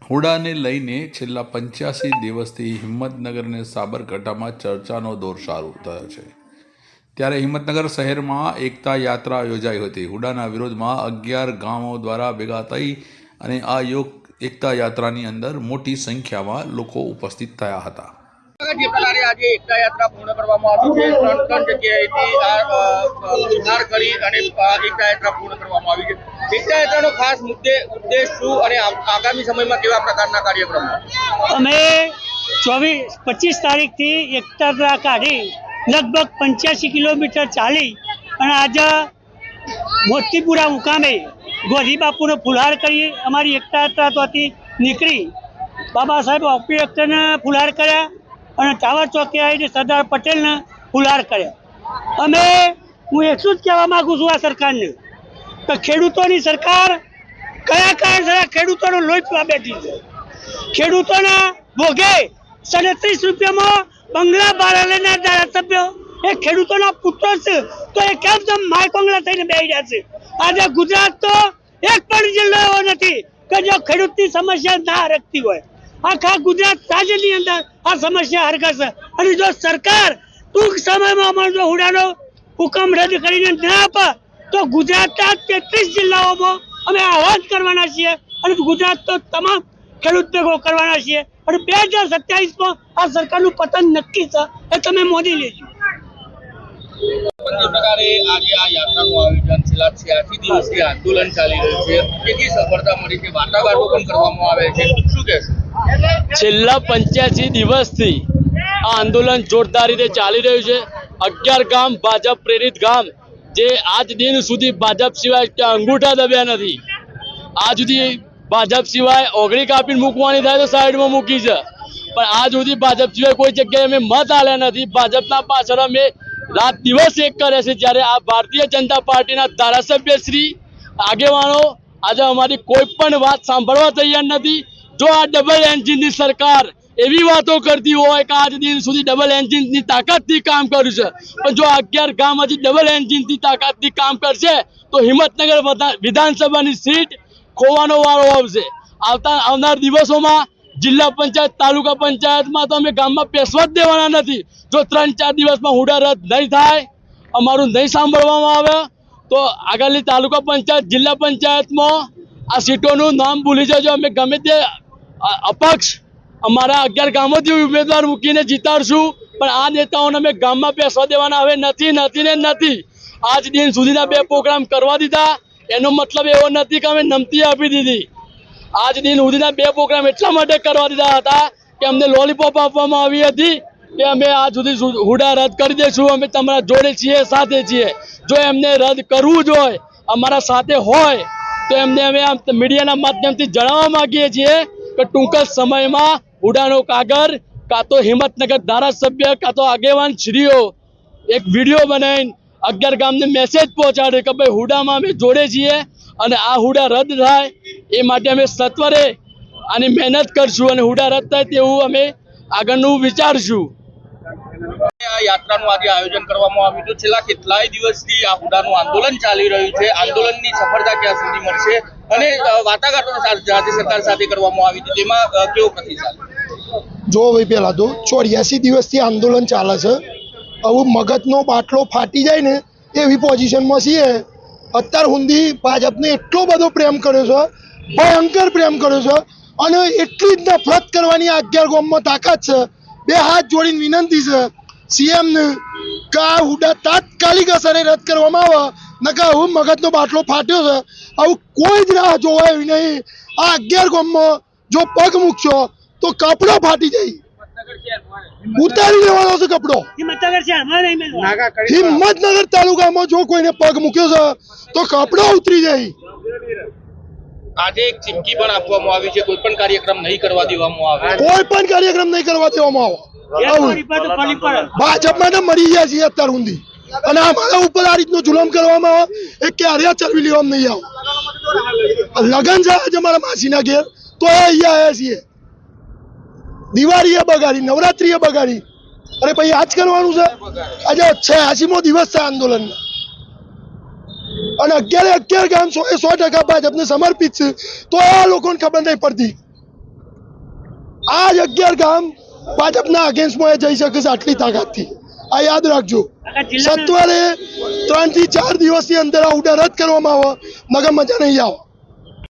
હુડાને લઈને છેલ્લા 85 દિવસથી હિંમતનગર અને સાબરકાંઠામાં ચર્ચાનો દોર શરૂ થયો છે। ત્યારે હિંમતનગર શહેરમાં એકતા યાત્રા યોજાઈ હતી। હુડાના વિરોધમાં 11 ગામો દ્વારા ભેગા થઈ અને આ એકતા યાત્રાની અંદર મોટી સંખ્યામાં લોકો ઉપસ્થિત થયા હતા। જે પ્રકારે આજે એકતા યાત્રા પૂર્ણ કરવામાં આવી છે, ત્રણ જગ્યાએથી ઉદ્ધાર કરી અને એકતા યાત્રા પૂર્ણ કરવામાં આવી છે। એકતા યાત્રાનો ખાસ ઉદ્દેશ શું અને આગામી સમયમાં કેવા પ્રકારના કાર્યક્રમો? અમે 25 તારીખથી એકતા યાત્રા કાઢી લગભગ 85 કિલોમીટર ચાલી અને આજે મોતીપુરા મુકામે ગોધી બાપુનો ફુલહાર કરી અમારી એકતા યાત્રા ત્યાંથી નીકળી બાબા સાહેબ આંબેડકરને ફુલહાર કર્યા અને ટાવર ચોકે આવીને સરદાર પટેલને ફુલહાર કર્યા। હું એટલું જ કહેવા માગું છું આ સરકારને કે ખેડૂતોની સરકાર કયા કારણસર ખેડૂતોનો લોહી પીવા બેઠી છે। ખેડૂતોના ભોગે 37 રૂપિયામાં બંગલા ભાડા લેનાર ધારાસભ્યો એ ખેડૂતોના પુત્રો છે, તો એ કેમ માય બંગલા થઈને બેસી રહ્યા છે? આજે ગુજરાત તો એક પણ જિલ્લો એવો નથી કે જો ખેડૂતની સમસ્યા ના હરકતી હોય। આખા ગુજરાત રાજ્યની અંદર આ સમસ્યા હરકશે અને જો સરકાર ટૂંક સમયમાં અમારો હુડાનો હુકમ રદ કરીને ના આપે તો ગુજરાતના 33 જિલ્લાઓમાં અમે આહવાન કરવાના છીએ અને ગુજરાત તો તમામ ખેડૂત ભેગો કરવાના છીએ અને 2027માં આ સરકારનું પતન નક્કી છે એ તમે મોદી લેજો। જે પ્રકારે આજે આ યાત્રાનું આયોજન છેલ્લા 86 દિવસથી આંદોલન ચાલી રહ્યું છે, કેટલી સફળતા મળી છે, વાટાઘાટો પણ કરવામાં આવે છે, શું કહેશો? છેલ્લા 85 દિવસથી આ આંદોલન જોરદાર રીતે ચાલી રહ્યું છે। 11 ગામ ભાજપ પ્રેરિત ગામ જે આજ દિન સુધી ભાજપ સિવાય અંગૂઠા દબ્યા નથી। આજ સુધી ભાજપ સિવાય ઓગળી કાપીને મૂકવાની થાય તો સાઈડમાં મૂકી છે, પણ આજ સુધી ભાજપ સિવાય કોઈ જગ્યાએ અમે મત આલ્યા નથી। ભાજપના પાછળ અમે રાત દિવસ એક કરે છે, જ્યારે આ ભારતીય જનતા પાર્ટીના ધારાસભ્ય શ્રી આગેવાનો આજે અમારી કોઈ પણ વાત સાંભળવા તૈયાર નથી। જો આ ડબલ એન્જિનની સરકાર એવી વાતો કરતી હોય કે આજ દિન સુધી ડબલ એન્જિનની તાકાતથી કામ કર્યું છે, પણ જો 11 ગામ હજી ડબલ એન્જિનની તાકાતથી કામ કરશે તો હિંમતનગર વિધાનસભાની સીટ ખોવાનો વારો આવશે। આવનાર દિવસોમાં જિલ્લા પંચાયત તાલુકા પંચાયતમાં તો અમે ગામમાં પેશવા જ દેવાના નથી। જો 3-4 દિવસમાં હુડા રદ નહીં થાય, અમારું નહીં સાંભળવામાં આવે તો આગળની તાલુકા પંચાયત જિલ્લા પંચાયતમાં આ સીટોનું નામ ભૂલી જજો। અમે ગમે તે અપક્ષ અમારા 11 ગામોથી ઉમેદવાર મૂકીને જીતાડશું, પણ આ નેતાઓને અમે ગામમાં પેશવા દેવાના હવે નથી। આજ દિન સુધીના 2 પ્રોગ્રામ કરવા દીધા, એનો મતલબ એવો નથી કે અમે નમતી આપી દીધી। આજ દિન સુધીના 2 પ્રોગ્રામ એટલા માટે કરવા દીધા હતા કે અમને લોલીપોપ આપવામાં આવી હતી કે અમે આજ સુધી હુડા રદ કરી દઈશું, અમે તમારા જોડે છીએ, સાથે છીએ। જો એમને રદ કરવું જ હોય, અમારા સાથે હોય તો એમને અમે મીડિયાના માધ્યમથી જણાવવા માંગીએ છીએ કે ટૂંક જ સમયમાં હુડાનો કાગળ કાં તો હિંમતનગર ધારાસભ્ય કાં તો આગેવાન શ્રીઓ એક વિડીયો બનાવીને 11 ગામને મેસેજ પહોંચાડે કે ભાઈ હુડામાં અમે જોડે છીએ અને આ હુડા રદ થાય એ માટે અમે સત્વરે આની મહેનત કરશું અને હુડા રદ થાય તેવું અમે આગળનું વિચારશું। આ યાત્રાનું આજે આયોજન કરવામાં આવ્યું હતું। છેલ્લા કેટલાય દિવસથી આ હુડાનું આંદોલન ચાલી રહ્યું છે, આંદોલનની સફળતા ક્યાં સુધી મળશે અને વાટાઘાટો રાજ્ય સરકાર સાથે કરવામાં આવી હતી તેમાં કેવો પ્રતિસાદ? જો ભાઈ પહેલા તો 84 દિવસથી આંદોલન ચાલે છે, હવે મગજનો બાટલો ફાટી જાય ને એવી પોઝિશનમાં છીએ। અત્યાર સુધી ભાજપને એટલો બધો પ્રેમ કર્યો છે, ભયંકર પ્રેમ કર્યો છે અને એટલી જ નફરત કરવાની 11 ગામમાં તાકાત છે। 2 હાથ જોડીને વિનંતી છે સીએમને કે આ હુડા તાત્કાલિક અસરે રદ કરવામાં આવે, નકા હવે મગજનો બાટલો ફાટ્યો છે, હવે કોઈ જ રાહ જોવાય એવી નહીં। આ 11 ગામમાં જો પગ મૂકશો તો કપડો ફાટી જાય, ઉતારી લેવાનો છે કપડો। હિંમતનગર તાલુકામાં જો કોઈને પગ મૂક્યો છે તો કપડો ઉતરી જાય। આજે એક ચીમકી પણ આપવામાં આવી છે, કોઈ પણ કાર્યક્રમ નહીં કરવા દેવામાં આવે, કોઈ પણ કાર્યક્રમ નહીં કરવા દેવામાં આવે। ભાજપમાં તો મરી ગયા છીએ અત્યાર સુધી અને અમારા ઉપર આ રીતનો જુલમ કરવામાં આવે એ ક્યારે ચલવી લેવામાં નહીં આવે। લગન છે આજે અમારા માસીના ઘેર તો અહીંયા આવ્યા છીએ, દિવાળીએ બગાડી, નવરાત્રીએ બગાડી, અરે ભાઈ આજ કરવાનું છે। આજે 86મો દિવસ છે આંદોલન અને 11 ગામ 100% ભાજપને સમર્પિત છે, તો આ લોકોને ખબર નહીં પડતી। આ જ 11 ગામ ભાજપના અગેન્સ્ટમાં એ જઈ શકે છે આટલી તાકાતથી. આ યાદ રાખજો. સત્વરે 3 થી 4 દિવસની અંદર આ ઓર્ડર રદ કરવામાં આવે, નગર મજા નહીં આવે.